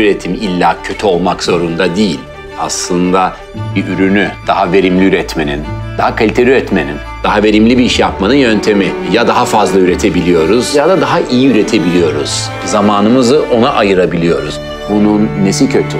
üretim illa kötü olmak zorunda değil. Aslında bir ürünü daha verimli üretmenin, daha kaliteli üretmenin, daha verimli bir iş yapmanın yöntemi. Ya daha fazla üretebiliyoruz ya da daha iyi üretebiliyoruz. Zamanımızı ona ayırabiliyoruz. Bunun nesi kötü?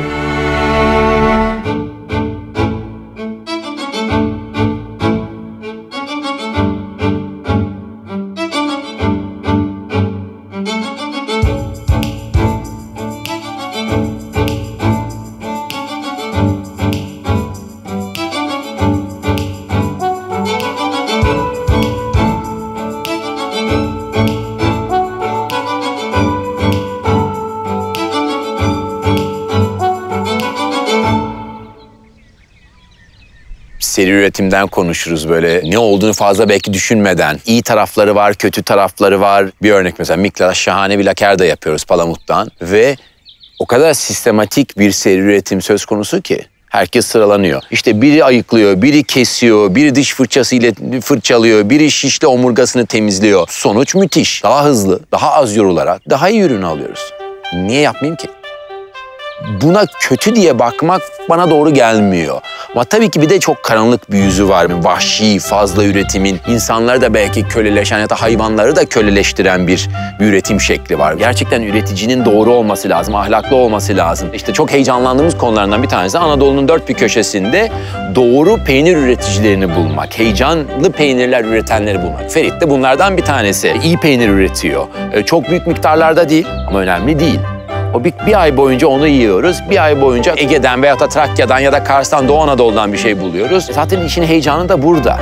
Seri üretimden konuşuruz böyle. Ne olduğunu fazla belki düşünmeden. İyi tarafları var, kötü tarafları var. Bir örnek mesela Miklas şahane bir lakerda yapıyoruz palamuttan. Ve o kadar sistematik bir seri üretim söz konusu ki herkes sıralanıyor. İşte biri ayıklıyor, biri kesiyor, biri diş fırçasıyla fırçalıyor, biri şişle omurgasını temizliyor. Sonuç müthiş. Daha hızlı, daha az yorularak daha iyi ürünü alıyoruz. Niye yapmayayım ki? Buna kötü diye bakmak bana doğru gelmiyor. Ama tabii ki bir de çok karanlık bir yüzü var. Vahşi, fazla üretimin, insanları da belki köleleşen ya da hayvanları da köleleştiren bir üretim şekli var. Gerçekten üreticinin doğru olması lazım, ahlaklı olması lazım. İşte çok heyecanlandığımız konulardan bir tanesi Anadolu'nun dört bir köşesinde doğru peynir üreticilerini bulmak, heyecanlı peynirler üretenleri bulmak. Ferit de bunlardan bir tanesi. İyi peynir üretiyor. Çok büyük miktarlarda değil ama önemli değil. O bir ay boyunca onu yiyoruz. Bir ay boyunca Ege'den veyahut da Trakya'dan ya da Kars'tan, Doğu Anadolu'dan bir şey buluyoruz. Zaten işin heyecanı da burada.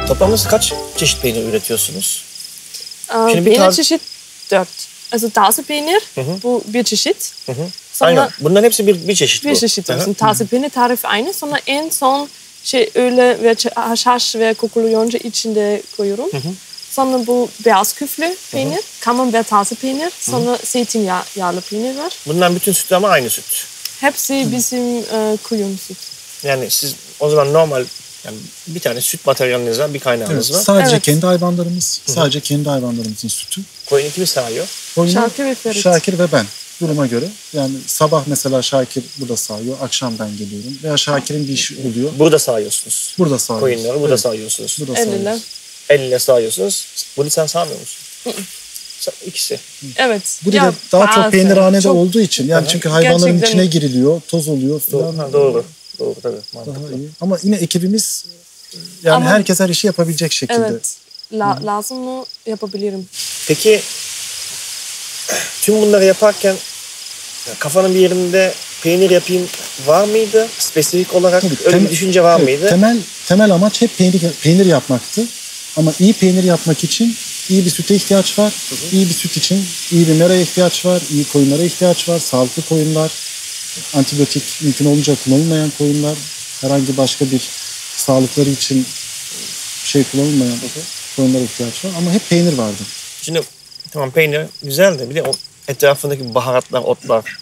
Toplamda kaç çeşit peynir üretiyorsunuz? Peynir çeşit 4. Also taze peynir, bu bir çeşit. Aynen. Bunların hepsi bir çeşit bu. Bir çeşit. Taze peynir tarifi aynı. Sonra en son öyle ve haşhaş ve kokulu yonca içinde koyuyorum. Sonra bu beyaz küflü peynir, camembert taze peynir, sonra zeytinyağlı peynir var. Bunların bütün sütü ama aynı süt. Hepsi bizim kuyum süt. Yani siz o zaman normal yani bir tane süt materyaliniz var, bir kaynağınız var. Sadece kendi hayvanlarımız, sadece kendi hayvanlarımızın sütü. Koyunu kimi sağıyor? Şakir ve Ferit. Şakir ve ben. Duruma göre. Yani sabah mesela Şakir burada sağıyor, akşam ben geliyorum. Veya Şakir'in bir işi oluyor. Burada sağıyorsunuz. Burada sağıyoruz. Koyunları burada sağıyorsunuz. Burada sağıyoruz. Elle sağıyorsunuz. Bunu sen sağmıyor musun? İkisi. Evet. Bu da daha çok peynirhanede olduğu için. Yani çünkü hayvanların içine giriliyor, toz oluyor falan. Doğru. Doğru tabii. Mantıklı. Daha iyi. Ama yine ekibimiz yani herkes her işi yapabilecek şekilde. Evet. Lazım mı yapabilirim. Peki tüm bunları yaparken kafanın bir yerinde peynir yapayım var mıydı? Spesifik olarak öyle bir düşünce var mıydı? Temel amaç hep peynir yapmaktı. Ama iyi peynir yapmak için iyi bir süte ihtiyaç var. İyi bir süt için iyi bir meraya ihtiyaç var. İyi koyunlara ihtiyaç var. Sağlıklı koyunlar, antibiyotik mümkün olunca kullanılmayan koyunlar, herhangi başka bir sağlıkları için kullanılmayan koyunlara ihtiyaç var. Ama hep peynir vardı. Şimdi tamam peynir güzel de bir de o etrafındaki baharatlar, otlar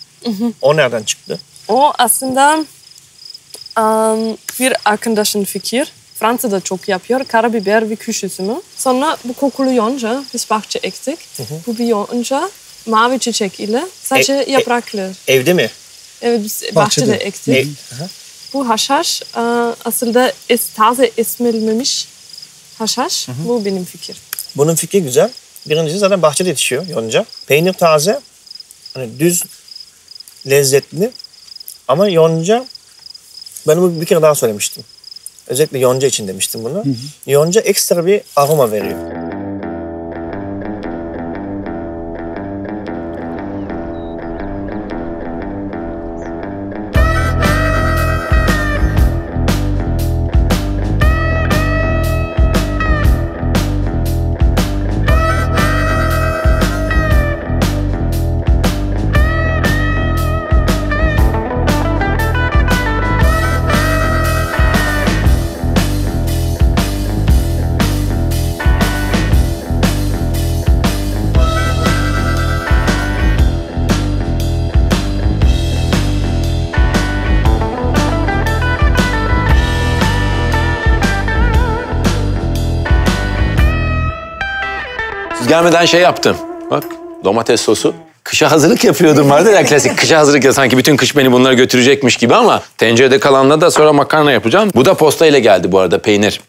o nereden çıktı? O aslında bir arkadaşın fikir. Fransa'da çok yapıyor. Karabiber ve kuş üzümü. Sonra bu kokulu yonca biz bahçe ektik. Bu bir yonca mavi çiçek ile sadece yapraklı. Evde mi? Evet biz bahçede ektik. Bu haşhaş aslında taze esmerilmemiş haşhaş. Bu benim fikir. Bunun fikri güzel. Birincisi zaten bahçede yetişiyor yonca. Peynir taze, hani düz, lezzetli. Ama yonca, ben bunu bir kere daha söylemiştim. Özellikle yonca için demiştim bunu. Yonca ekstra bir aroma veriyor. Gelmeden yaptım. Bak domates sosu. Kışa hazırlık yapıyordum vardı ya klasik kışa hazırlık ya sanki bütün kış beni bunlara götürecekmiş gibi ama tencerede kalanla da sonra makarna yapacağım. Bu da posta ile geldi bu arada peynir.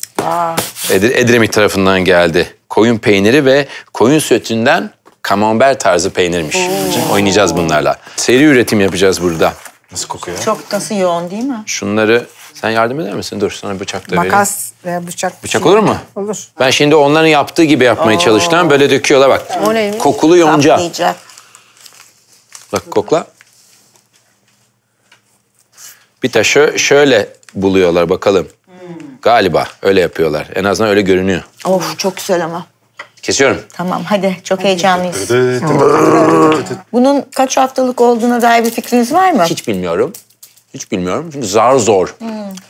Edremit tarafından geldi. Koyun peyniri ve koyun sütünden camembert tarzı peynirmiş. Oynayacağız bunlarla. Seri üretim yapacağız burada. Nasıl kokuyor? Çok nasıl yoğun değil mi? Şunları sen yardım eder misin? Dur sana bıçak da vereyim. Makas veya bıçak. Bıçak olur mu? Olur. Ben şimdi onların yaptığı gibi yapmaya çalıştım. Böyle döküyorlar bak. O neymiş? Kokulu yonca. Patlayacak. Bak kokla. Bir de şöyle buluyorlar bakalım. Galiba öyle yapıyorlar. En azından öyle görünüyor. Of çok güzel ama. Kesiyorum. Tamam hadi çok heyecanlıyız. Bunun kaç haftalık olduğuna dair bir fikriniz var mı? Hiç bilmiyorum. Hiç bilmiyorum. Çünkü zar zor.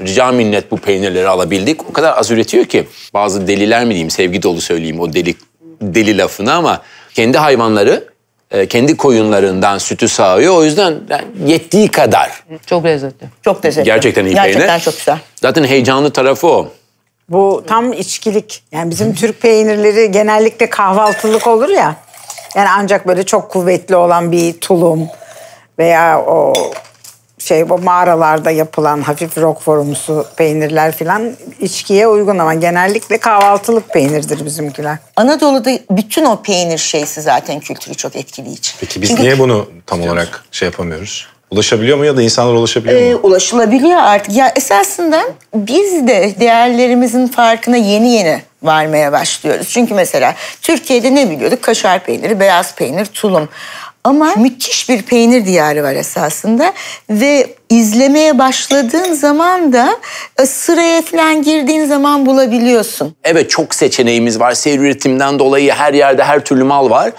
Rica minnet bu peynirleri alabildik. O kadar az üretiyor ki. Bazı deliler mi diyeyim, sevgi dolu söyleyeyim o deli lafını ama kendi hayvanları, kendi koyunlarından sütü sağıyor. O yüzden yettiği kadar. Çok lezzetli. Çok lezzetli. Gerçekten iyi peynir. Gerçekten çok güzel. Zaten heyecanlı tarafı o. Bu tam içkilik. Yani bizim Türk peynirleri genellikle kahvaltılık olur ya. Yani ancak böyle çok kuvvetli olan bir tulum veya o bu mağaralarda yapılan hafif roquefortumsu peynirler falan içkiye uygun ama genellikle kahvaltılık peynirdir bizimkiler. Anadolu'da bütün o peynir şeysi zaten kültürü çok etkileyici. Peki biz niye bunu tam olarak yapamıyoruz? Ulaşabiliyor mu ya da insanlar ulaşabiliyor mu? Ulaşılabiliyor artık. Ya esasında biz de değerlerimizin farkına yeni varmaya başlıyoruz. Çünkü mesela Türkiye'de ne biliyorduk? Kaşar peyniri, beyaz peynir, tulum. Ama müthiş bir peynir diyarı var esasında ve izlemeye başladığın zaman da sıraya falan girdiğin zaman bulabiliyorsun. Evet çok seçeneğimiz var. Seri üretimden dolayı her yerde her türlü mal var.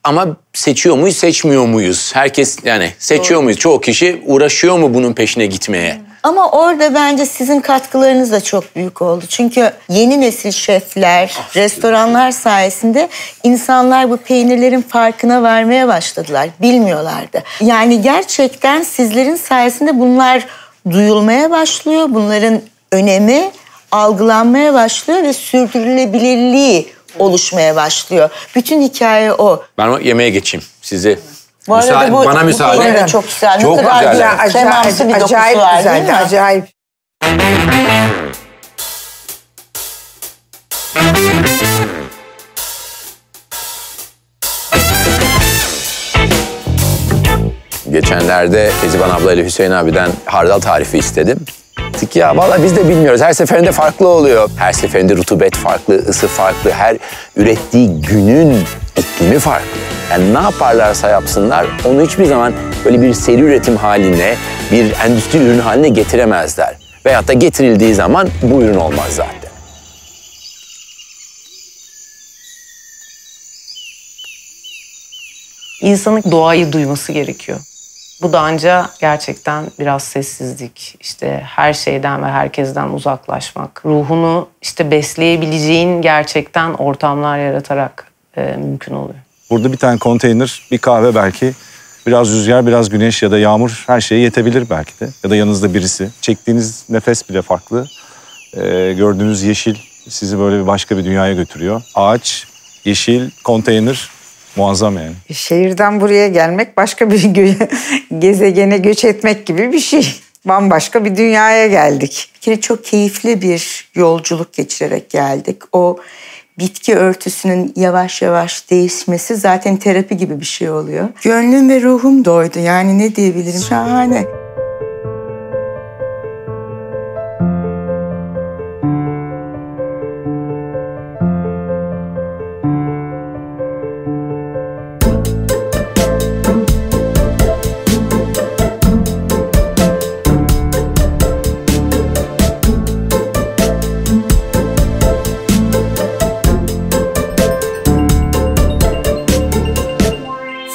Ama seçiyor muyuz, seçmiyor muyuz? Herkes yani seçiyor muyuz? Çoğu kişi uğraşıyor mu bunun peşine gitmeye? Ama orada bence sizin katkılarınız da çok büyük oldu. Çünkü yeni nesil şefler, restoranlar sayesinde insanlar bu peynirlerin farkına varmaya başladılar. Bilmiyorlardı. Yani gerçekten sizlerin sayesinde bunlar duyulmaya başlıyor. Bunların önemi algılanmaya başlıyor ve sürdürülebilirliği oluşmaya başlıyor. Bütün hikaye o. Ben yemeğe geçeyim sizi. Bu arada Bana müsaade. Bu peynir de çok güzel. Çok ne kadar güzel. kremamsı bir dokusu Acayip var değil güzeldi, mi? acayip. Geçenlerde Eziban abla ile Hüseyin abiden hardal tarifi istedim. Dedik ya vallahi biz de bilmiyoruz. Her seferinde farklı oluyor. Her seferinde rutubet farklı, ısı farklı. Her ürettiği günün iklimi farklı. Yani ne yaparlarsa yapsınlar onu hiçbir zaman böyle bir seri üretim haline, bir endüstri ürünü haline getiremezler. Veyahut da getirildiği zaman bu ürün olmaz zaten. İnsanın doğayı duyması gerekiyor. Bu da ancak gerçekten biraz sessizlik, işte her şeyden ve herkesten uzaklaşmak, ruhunu işte besleyebileceğin gerçekten ortamlar yaratarak mümkün oluyor. Burada bir tane konteyner, bir kahve belki, biraz rüzgar, biraz güneş ya da yağmur her şeye yetebilir belki de. Ya da yanınızda birisi. Çektiğiniz nefes bile farklı. Gördüğünüz yeşil sizi böyle bir başka bir dünyaya götürüyor. Ağaç, yeşil, konteyner muazzam yani. Şehirden buraya gelmek başka bir gezegene göç etmek gibi bir şey. Bambaşka bir dünyaya geldik. Bir kere çok keyifli bir yolculuk geçirerek geldik. O bitki örtüsünün yavaş yavaş değişmesi zaten terapi gibi bir şey oluyor. Gönlüm ve ruhum doydu. Yani ne diyebilirim? Şahane.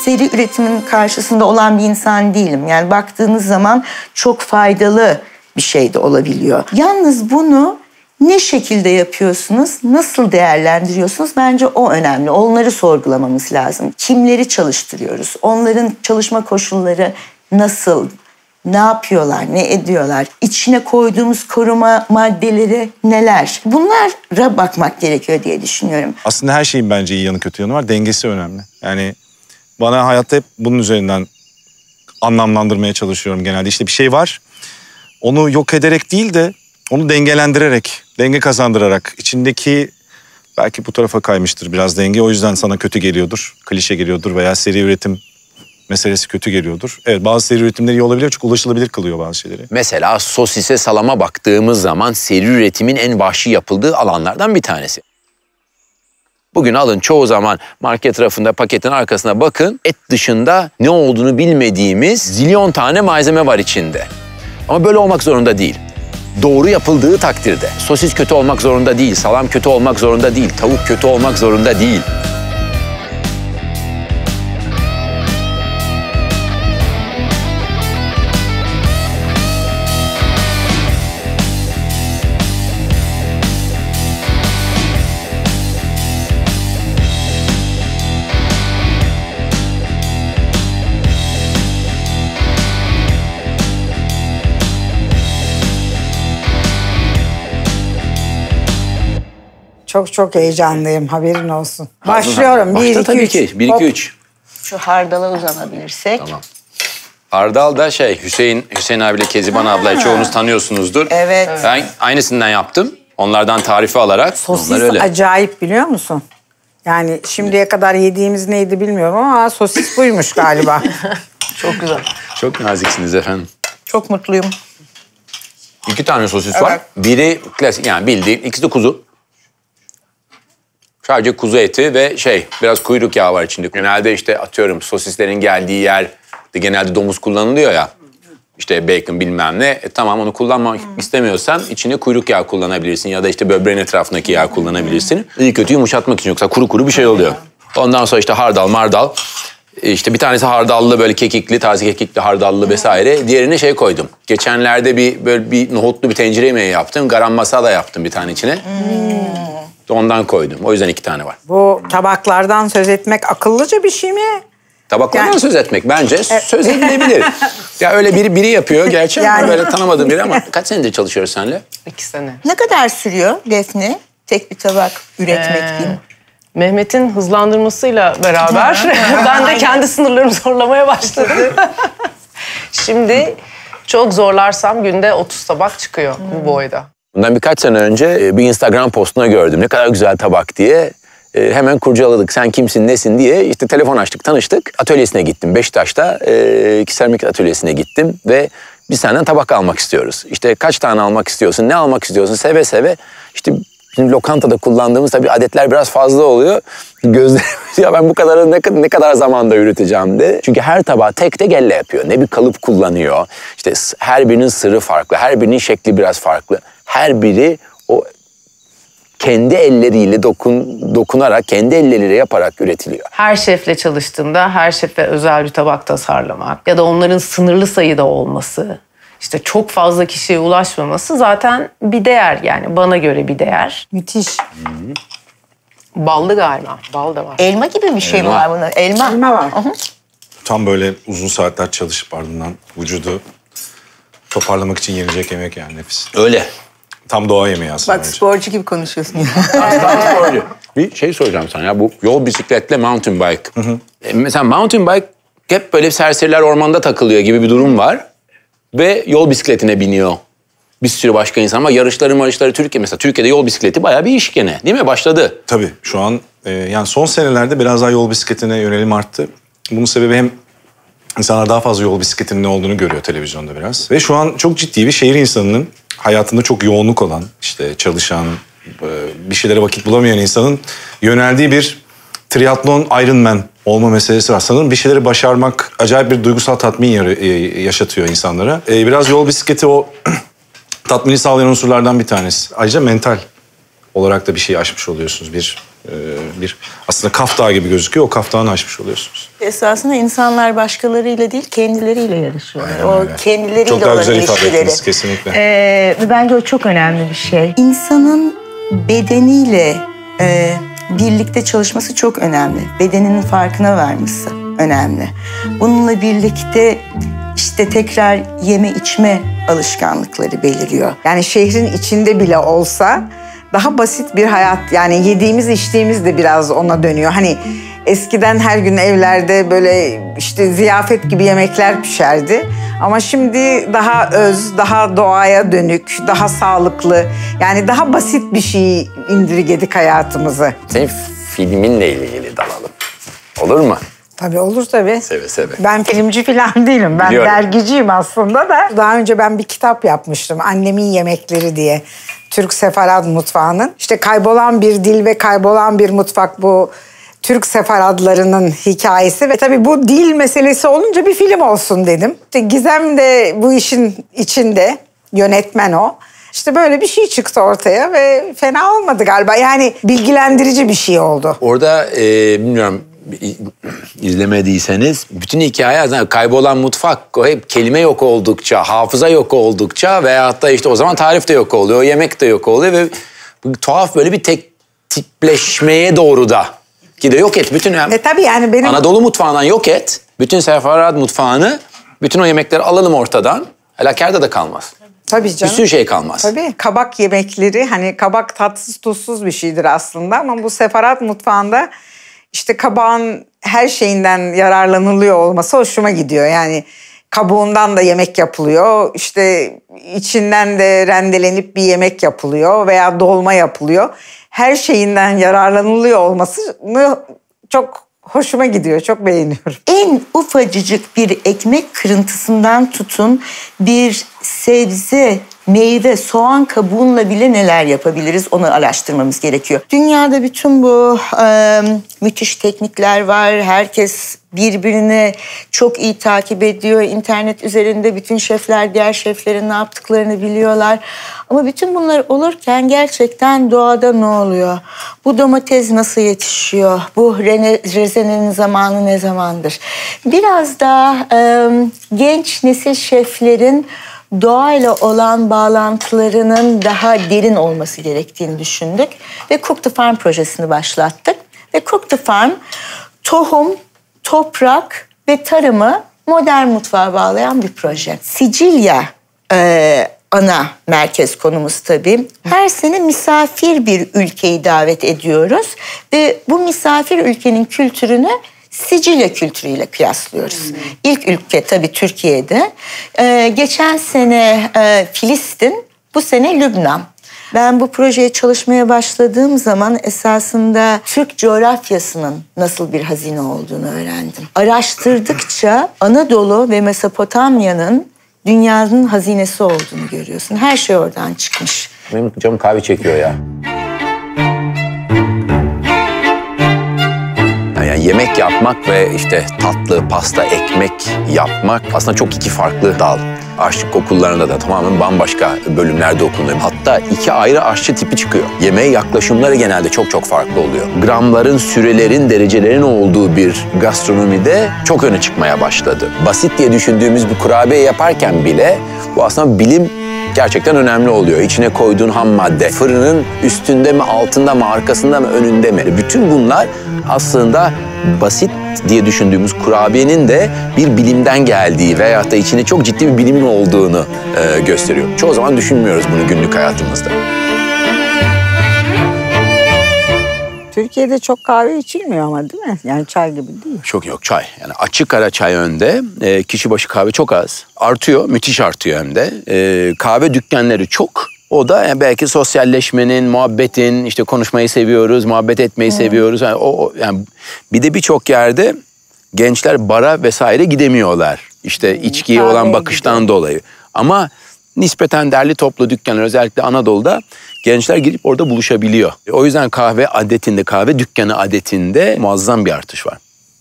Seri üretimin karşısında olan bir insan değilim. Yani baktığınız zaman çok faydalı bir şey de olabiliyor. Yalnız bunu ne şekilde yapıyorsunuz, nasıl değerlendiriyorsunuz? Bence o önemli. Onları sorgulamamız lazım. Kimleri çalıştırıyoruz? Onların çalışma koşulları nasıl? Ne yapıyorlar, ne ediyorlar? İçine koyduğumuz koruma maddeleri neler? Bunlara bakmak gerekiyor diye düşünüyorum. Aslında her şeyin bence iyi yanı kötü yanı var. Dengesi önemli. Yani Bana hayatta hep bunun üzerinden anlamlandırmaya çalışıyorum genelde. İşte bir şey var, onu yok ederek değil de onu dengelendirerek, denge kazandırarak, içindeki belki bu tarafa kaymıştır biraz denge. O yüzden sana kötü geliyordur, klişe geliyordur veya seri üretim meselesi kötü geliyordur. Evet, bazı seri üretimleri iyi olabilir çünkü ulaşılabilir kılıyor bazı şeyleri. Mesela sosise, salama baktığımız zaman seri üretimin en vahşi yapıldığı alanlardan bir tanesi. Bugün alın çoğu zaman market rafında paketin arkasına bakın. Et dışında ne olduğunu bilmediğimiz zilyon tane malzeme var içinde. Ama böyle olmak zorunda değil. Doğru yapıldığı takdirde. Sosis kötü olmak zorunda değil, salam kötü olmak zorunda değil, tavuk kötü olmak zorunda değil. Çok heyecanlıyım, haberin olsun. Başlıyorum. Başla 1, 2, tabii 3. ki. 1, 2, 3. Şu hardala uzanabilirsek. Tamam. Hardal da Hüseyin abiyle Keziban ablayı çoğunuz tanıyorsunuzdur. Evet. Ben aynısından yaptım. Onlardan tarifi alarak. Sosis Onlar öyle. acayip, biliyor musun? Yani şimdiye kadar yediğimiz neydi bilmiyorum ama sosis buymuş galiba. Çok güzel. Çok naziksiniz efendim. Çok mutluyum. 2 tane sosis var. Biri klasik, yani bildiğin, ikisi de kuzu. Sadece kuzu eti ve biraz kuyruk yağı var içinde. Genelde işte atıyorum sosislerin geldiği yer de genelde domuz kullanılıyor ya. İşte bacon bilmem ne. Tamam, onu kullanmak istemiyorsan içine kuyruk yağı kullanabilirsin ya da işte böbreğin etrafındaki yağı kullanabilirsin. İyi kötü yumuşatmak için, yoksa kuru kuru bir şey oluyor. Ondan sonra işte hardal, mardal. İşte bir tanesi hardallı, böyle kekikli, taze kekikli, hardallı vesaire. Diğerine koydum. Geçenlerde böyle bir nohutlu bir tencere yemeği yaptım. Garam masala yaptım bir tane içine. Ondan koydum. O yüzden 2 tane var. Bu tabaklardan söz etmek akıllıca bir şey mi? Tabaklardan söz etmek bence söz edilebilir. Ya öyle biri yapıyor gerçi ama böyle tanımadığım biri, ama kaç senedir çalışıyoruz seninle? 2 sene. Ne kadar sürüyor Defne tek bir tabak üretmek diyeyim? Mehmet'in hızlandırmasıyla beraber ben de kendi sınırlarımı zorlamaya başladım. Şimdi çok zorlarsam günde 30 tabak çıkıyor bu boyda. Bundan birkaç sene önce bir Instagram postuna gördüm. Ne kadar güzel tabak diye. Hemen kurcaladık. Sen kimsin, nesin diye. İşte telefon açtık, tanıştık. Atölyesine gittim. Beşiktaş'ta seramik atölyesine gittim ve biz senden tabak almak istiyoruz. İşte kaç tane almak istiyorsun, ne almak istiyorsun, seve seve. İşte bizim lokantada kullandığımız tabii adetler biraz fazla oluyor. Gözlerimiz ya ben bu kadarı ne kadar zamanda üreteceğim de. Çünkü her tabağı tek tek elle yapıyor. Ne bir kalıp kullanıyor. İşte her birinin sırrı farklı, her birinin şekli biraz farklı. Her biri o kendi elleriyle dokunarak, kendi elleriyle yaparak üretiliyor. Her şefle çalıştığında her şefe özel bir tabak tasarlamak ya da onların sınırlı sayıda olması, işte çok fazla kişiye ulaşmaması zaten bir değer, yani bana göre bir değer. Müthiş. Ballı galiba, bal da var. Elma gibi bir şey mi Elma. var bunda? Elma var. Tam böyle uzun saatler çalışıp ardından vücudu toparlamak için yenecek yemek, yani nefis. Öyle. Tam doğa yemeği aslında. Bak sporcu gibi konuşuyorsun. Bir şey soracağım sana ya, bu yol bisikletle mountain bike. Mesela mountain bike hep böyle serseriler ormanda takılıyor gibi bir durum var. Ve yol bisikletine biniyor bir sürü başka insan, ama yarışları Türkiye, mesela Türkiye'de yol bisikleti bayağı bir iş gene, değil mi? Başladı. Tabii şu an yani son senelerde biraz daha yol bisikletine yönelim arttı. Bunun sebebi hem insanlar daha fazla yol bisikletinin ne olduğunu görüyor televizyonda biraz. Ve şu an çok ciddi bir şehir insanının hayatında çok yoğunluk olan, işte çalışan, bir şeylere vakit bulamayan insanın yöneldiği bir triatlon Ironman olma meselesi var. Sanırım bir şeyleri başarmak acayip bir duygusal tatmin yaşatıyor insanlara. Biraz yol bisikleti o tatmini sağlayan unsurlardan bir tanesi. Ayrıca mental olarak da bir şey aşmış oluyorsunuz. Bir aslında Kaf Dağı gibi gözüküyor. O Kaf Dağı'nı aşmış oluyorsunuz. Esasında insanlar başkalarıyla değil, kendileriyle yarışıyorlar. Aynen O öyle. kendileriyle Çok daha olan güzel ifade ilişkileri. ettiniz kesinlikle. Bence o çok önemli bir şey. İnsanın bedeniyle birlikte çalışması çok önemli. Bedeninin farkına varması önemli. Bununla birlikte işte tekrar yeme içme alışkanlıkları beliriyor. Yani şehrin içinde bile olsa daha basit bir hayat, yani yediğimiz içtiğimiz de biraz ona dönüyor. Hani Eskiden her gün evlerde böyle işte ziyafet gibi yemekler pişerdi. Ama şimdi daha öz, daha doğaya dönük, daha sağlıklı, yani daha basit bir şey indirgedik hayatımızı. Senin filminle ilgili dalalım. Olur mu? Tabii olur tabii. Seve seve. Ben filmci falan değilim. Ben Biliyorum. dergiciyim aslında da. Daha önce ben bir kitap yapmıştım. Annemin Yemekleri diye. Türk Sefarad Mutfağı'nın. İşte kaybolan bir dil ve kaybolan bir mutfak, bu Türk sefaradlarının hikayesi. Ve tabii bu dil meselesi olunca bir film olsun dedim. İşte Gizem de bu işin içinde. Yönetmen o. İşte böyle bir şey çıktı ortaya ve fena olmadı galiba. Yani bilgilendirici bir şey oldu. Orada bilmiyorum, izlemediyseniz bütün hikaye aslında kaybolan mutfak, o hep kelime yok oldukça, hafıza yok oldukça veyahut da işte o zaman tarif de yok oluyor, yemek de yok oluyor ve tuhaf böyle bir tek tipleşmeye doğru da ki de yok et bütün Tabii yani benim... Anadolu mutfağından yok et, bütün Sefarad mutfağını, bütün o yemekleri alalım ortadan, lakerda da kalmaz. Tabii canım. Bir sürü şey kalmaz. Tabii kabak yemekleri, hani kabak tatsız tuzsuz bir şeydir aslında ama bu Sefarad mutfağında işte kabağın her şeyinden yararlanılıyor olması hoşuma gidiyor. Yani kabuğundan da yemek yapılıyor, işte içinden de rendelenip bir yemek yapılıyor veya dolma yapılıyor. Her şeyinden yararlanılıyor olması çok hoşuma gidiyor, çok beğeniyorum. En ufacıcık bir ekmek kırıntısından tutun bir sebze, meyve, soğan kabuğunla bile neler yapabiliriz onu araştırmamız gerekiyor. Dünyada bütün bu müthiş teknikler var. Herkes birbirini çok iyi takip ediyor. İnternet üzerinde bütün şefler diğer şeflerin ne yaptıklarını biliyorlar. Ama bütün bunlar olurken gerçekten doğada ne oluyor? Bu domates nasıl yetişiyor? Bu rezenenin zamanı ne zamandır? Biraz daha genç nesil şeflerin doğayla olan bağlantılarının daha derin olması gerektiğini düşündük. Ve Cook the Farm projesini başlattık. Ve Cook the Farm tohum, toprak ve tarımı modern mutfağa bağlayan bir proje. Sicilya ana merkez konumuz tabii. Her sene misafir bir ülkeyi davet ediyoruz. Ve bu misafir ülkenin kültürünü Sicilya kültürüyle kıyaslıyoruz. İlk ülke tabii Türkiye'de. Geçen sene Filistin, bu sene Lübnan. Ben bu projeye çalışmaya başladığım zaman esasında Türk coğrafyasının nasıl bir hazine olduğunu öğrendim. Araştırdıkça Anadolu ve Mesopotamya'nın dünyanın hazinesi olduğunu görüyorsun. Her şey oradan çıkmış. Benim canım kahve çekiyor ya. Yani yemek yapmak ve işte tatlı, pasta, ekmek yapmak aslında çok iki farklı dal. Aşçılık okullarında da tamamen bambaşka bölümlerde okunuyor. Hatta iki ayrı aşçı tipi çıkıyor. Yemeğe yaklaşımları genelde çok farklı oluyor. Gramların, sürelerin, derecelerin olduğu bir gastronomide çok öne çıkmaya başladı. Basit diye düşündüğümüz bir kurabiye yaparken bile bu aslında bilim gerçekten önemli oluyor. İçine koyduğun ham madde, fırının üstünde mi, altında mı, arkasında mı, önünde mi? Bütün bunlar aslında basit diye düşündüğümüz kurabiyenin de bir bilimden geldiği veyahut da içinde çok ciddi bir bilimin olduğunu gösteriyor. Çoğu zaman düşünmüyoruz bunu günlük hayatımızda. Türkiye'de çok kahve içilmiyor ama değil mi? Yani çay gibi değil. Çok yok çay. Yani açık ara çay önde. Kişi başı kahve çok az. Artıyor, müthiş artıyor hem de. Kahve dükkanları çok. O da yani belki sosyalleşmenin, muhabbetin, işte konuşmayı seviyoruz, muhabbet etmeyi seviyoruz. Yani bir de birçok yerde gençler bara vesaire gidemiyorlar. İşte içkiye olan bakıştan dolayı. Ama nispeten derli toplu dükkanlar, özellikle Anadolu'da gençler girip orada buluşabiliyor. O yüzden kahve adetinde, kahve dükkanı adetinde muazzam bir artış var.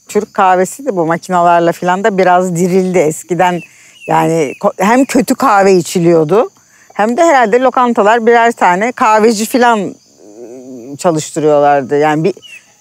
Türk kahvesi de bu makinalarla falan da biraz dirildi eskiden. Yani hem kötü kahve içiliyordu hem de herhalde lokantalar birer tane kahveci falan çalıştırıyorlardı. Yani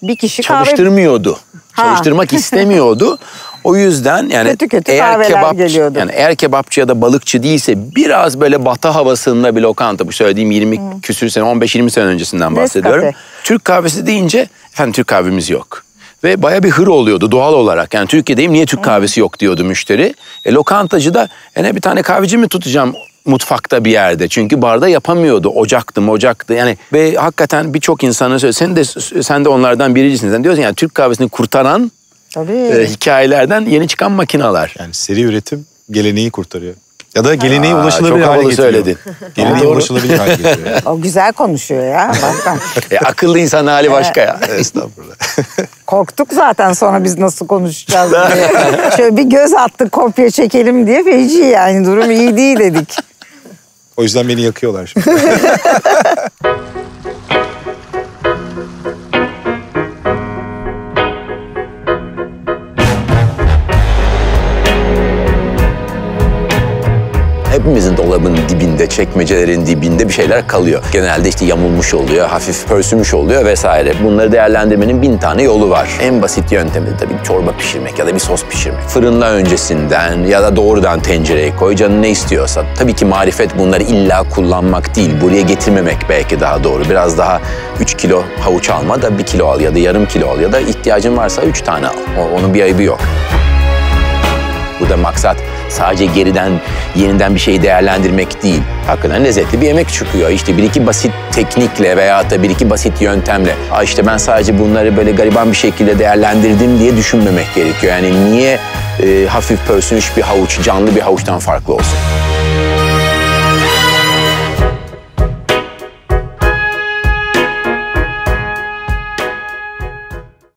bir kişi çalıştırmıyordu. Çalıştırmak istemiyordu. O yüzden yani kötü kahveler geliyordu. Yani eğer kebapçı ya da balıkçı değilse biraz böyle batı havasında bir lokanta, bu söylediğim 20 küsür sene, 15-20 sene öncesinden bahsediyorum. Nescafe. Türk kahvesi deyince efendim Türk kahvemiz yok. Ve bayağı bir hır oluyordu doğal olarak. Yani Türkiye'deyim, niye Türk kahvesi yok diyordu müşteri. Lokantacı da bir tane kahveci mi tutacağım? mutfakta bir yerde. Çünkü barda yapamıyordu. Ocaktı yani. Ve hakikaten birçok insana söylüyor. Sen de onlardan biricisin. Sen diyorsun yani Türk kahvesini kurtaran hikayelerden yeni çıkan makineler. Yani seri üretim geleneği kurtarıyor. Ya da geleneği ulaşılabilir çok hale havalı getiriyor. söyledin. Geleneği ulaşılabilir hale getiriyor. O güzel konuşuyor ya. Bak. Akıllı insan hali başka ya. Estağfurullah. Korktuk zaten sonra biz nasıl konuşacağız diye. Şöyle bir göz attık kopya çekelim diye feci yani durum iyi değil dedik. O yüzden beni yakıyorlar şimdi. Hepimizin dolabın dibinde, çekmecelerin dibinde bir şeyler kalıyor. Genelde işte yamulmuş oluyor, hafif pörsümüş oluyor vesaire. Bunları değerlendirmenin 1000 tane yolu var. En basit yöntemi tabii çorba pişirmek ya da bir sos pişirmek. Fırınla öncesinden ya da doğrudan tencereye koy, canın ne istiyorsa. Tabii ki marifet bunları illa kullanmak değil, buraya getirmemek belki daha doğru. Biraz daha 3 kilo havuç alma da 1 kilo al ya da yarım kilo al ya da ihtiyacın varsa 3 tane al. Onun bir ayıbı yok. Burada maksat sadece geriden, yeniden bir şeyi değerlendirmek değil. Hakikaten lezzetli bir yemek çıkıyor. İşte bir iki basit teknikle veya da bir iki basit yöntemle. İşte ben sadece bunları böyle gariban bir şekilde değerlendirdim diye düşünmemek gerekiyor. Yani niye hafif pörsümüş bir havuç, canlı bir havuçtan farklı olsun?